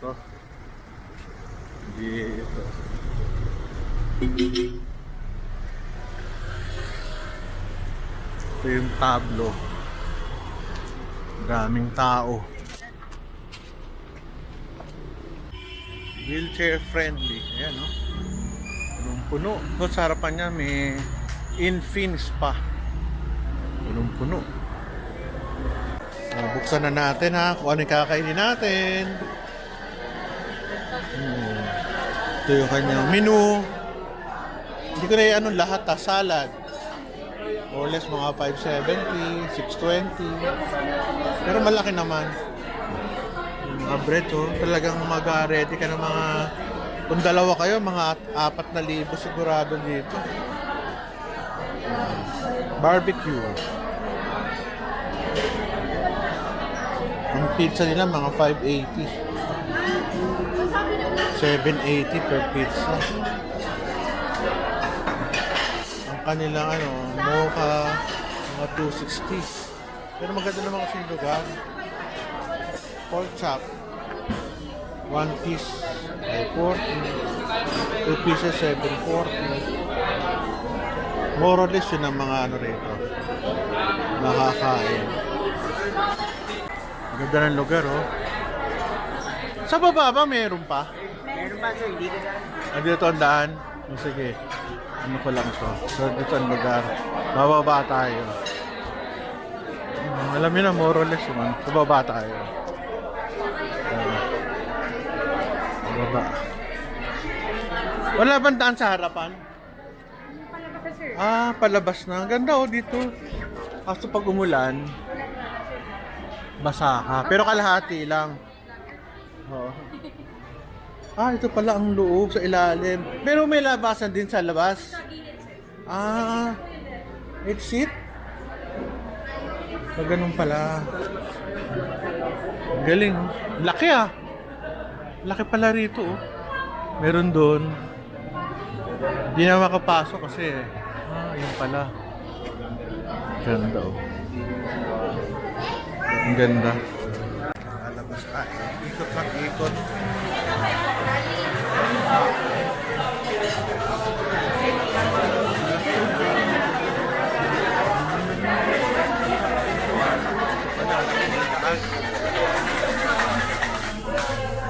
to. Dito. Ito yung tablo. Daming tao. Wheelchair friendly. Ayan, no? Punong-puno. Doon sa harapan niya may Infin Spa. Punong-puno. Buksan na natin ha kung ano yung kakainin natin. Ito yung kanyang menu. Hindi ko na yung lahat ha. Salad. More or less mga 570, 620. Pero malaki naman. Yung mga bread oh, talagang mag-ready ka ng mga, kung dalawa kayo, mga 4,000 sigurado dito. Barbecue. Ang pizza nila mga 580. 780 per pizza. Ang kanilang mocha mga 260. Pero maganda naman kasi yung lugar. Pork chop 1 piece ay 40. 2 pieces 740. More or less yun ang mga rito nakakain. Ganda ng lugar oh. Sa baba ba meron pa? Meron pa sir, hindi ko na. Dito ang daan? Oh, sige. Ano ko lang to. So dito ang lugar. Bababa tayo. Alam niyo na more or less yun. Sa baba tayo. Baba. Wala bang daan sa harapan? Palabas na sir. Palabas na. Ang ganda oh dito. Kaso pag umulan, basa ka. Pero kalahati lang. Oo. Ito pala ang loob sa ilalim. Pero may labasan din sa labas. Exit? Ganun pala. Galing. Laki ah. Laki pala rito oh. Meron doon. Hindi na makapasok kasi yun pala. Ganda oh. Ang ganda. Lalabas tayo. Ikot lang ikot.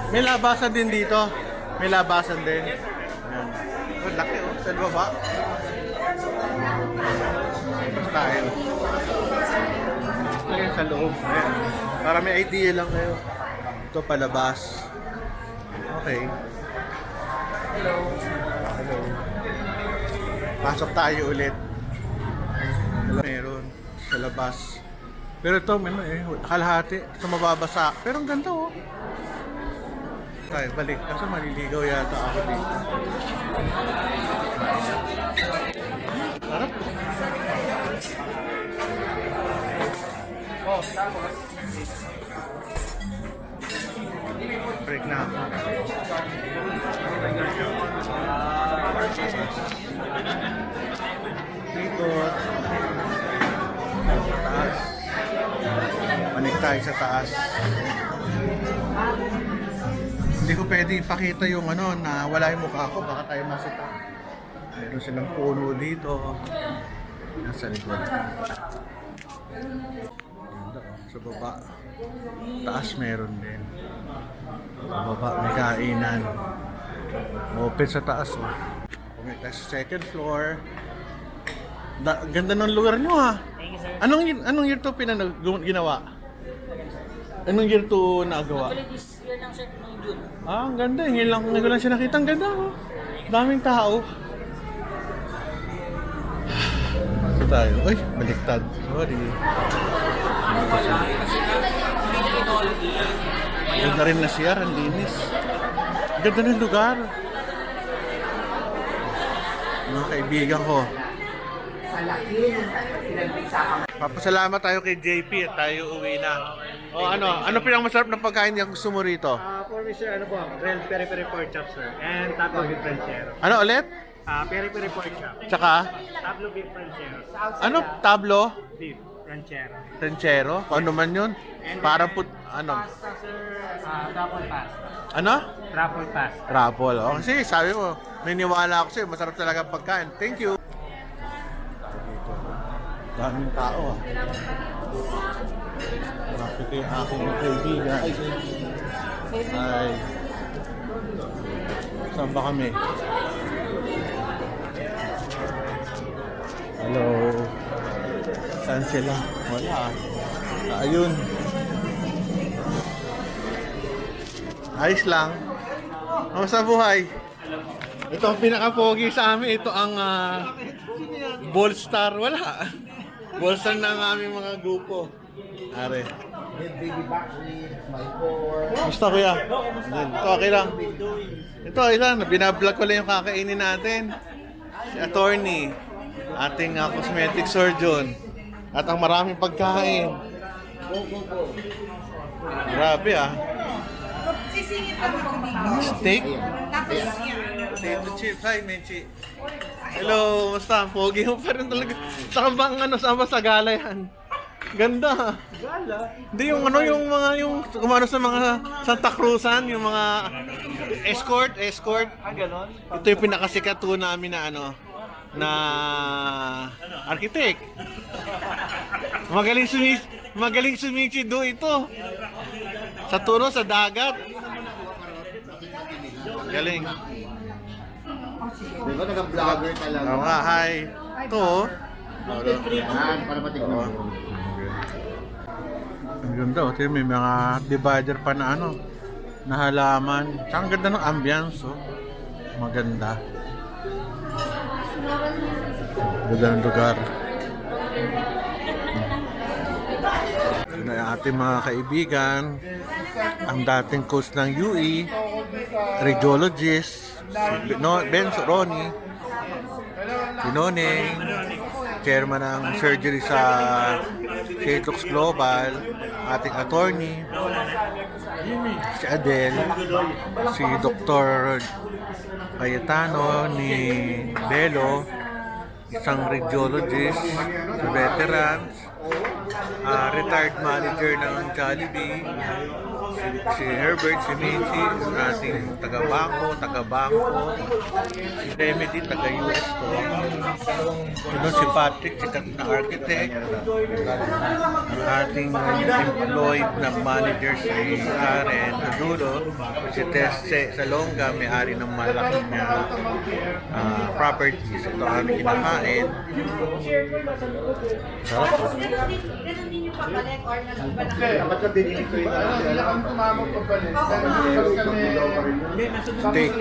May labasan din dito. May labasan din. Ayan. Oh, laki oh. Sa baba. Labas tayo. Ayan sa loob. Ayan. Para may idea lang kayo. Ito palabas. Okay. Hello. Hello. Pasok tayo ulit. Meron sa labas. Pero ito, kalahati. Ito mababasa. Pero ang ganda oh. Tayo, balik. Kasi maliligaw yata ako dito. Harap. Oh, tapos. Break na ako. Ikot. Sa taas. Manig tayo sa taas. Hindi ko pwede ipakita yung na wala yung mukha ko, baka tayo masita. Meron silang puno dito. Nasa likod. Ganda oh, sa baba. Taas meron din. Sa baba may kainan. Open sa taas oh. Pumunta tayo sa second floor. Ganda ng lugar nyo ha. Thank you sir. Anong year to ginawa? Anong year to nagawa? This year lang sir, noong June. Ang ganda. Ngayon ko lang siya nakita. Ang ganda oh. Daming tao. Ito tayo. Uy, baliktad. Sorry. Ganda rin na siya. Ang linis. Ganda ng lugar. Mga kaibigan ko. Papasalamat tayo kay JP at tayo uwi na. Ano pinakamasarap na pagkain niya gusto mo rito? For me sir, grilled peri-peri pork chop sir, and tablo beef ranchero. Ano ulit? Peri-peri pork chop, Tsaka? tablo beef ranchero, Ano? Tablo? beef ranchero. Ranchero? Ano man yun? Parang Ano? Pasta, sir. Truffle pasta. Ano? Truffle pasta. Raffle. Oh, kasi sabi mo, niniwala ako sa'yo, masarap talaga ang pagkain. Thank you. Daming tao ah. Nakita yung aking mga kaibigan. Ay. Saan ba kami? Hello. Saan sila? Wala. Ayun. Ayos lang. Kamusta buhay? Ito ang pinaka-pogi sa amin. Ito ang ball star. Wala. Ball star ng aming mga grupo. Are. Gusto kuya? Ito okay lang. Ito okay lang. Binablog ko lang yung kakainin natin. Si attorney. Ating cosmetic surgeon. At ang maraming pagkain. Grabe ah. Sisingit ka mo Steak? Tapos yan. Potato chips. Hi, Menchi. Hello, musta? Pogi mo pa rin talaga. Saan bang saan ba sa gala yan? Ganda. Gala? Hindi yung yung kumano sa mga Santa Cruzan, yung mga escort. Ganon? Ito yung pinakasikat po namin na na architect. Magaling sumichido ito. Sa turo, sa dagat. Galing. Diba naka-vlogger talaga? Oo nga, hi. Ito. Yan, para matignan mo. Ang ganda, oh. May mga divider pa na na halaman. Tsaka ang ganda ng ambience, oh. Maganda. Ganda ng lugar. Yun ay ating mga kaibigan. Ang dating coach ng UE, radiologist, si Ben Ronnie, si Noneng, chairman ng surgery sa Shatox Global, ating attorney, si Adel, si Dr. Cayetano ni Belo, isang radiologist sa veterans, retired manager ng Jollibee, si Herbert, si Minchi, ating taga-bangko, si Remedy, taga-US to. Ito si Patrick, sikat na architect. Ang ating employed na manager si Karen Adulo. Si Tess Salonga, may-ari ng malaking properties. Ito ang aming kinakain. Sarap po. Ganun din yung papalik or nag-iba na kayo. Dapat ka din ito yung kailangan tumamang pabalik. Steak.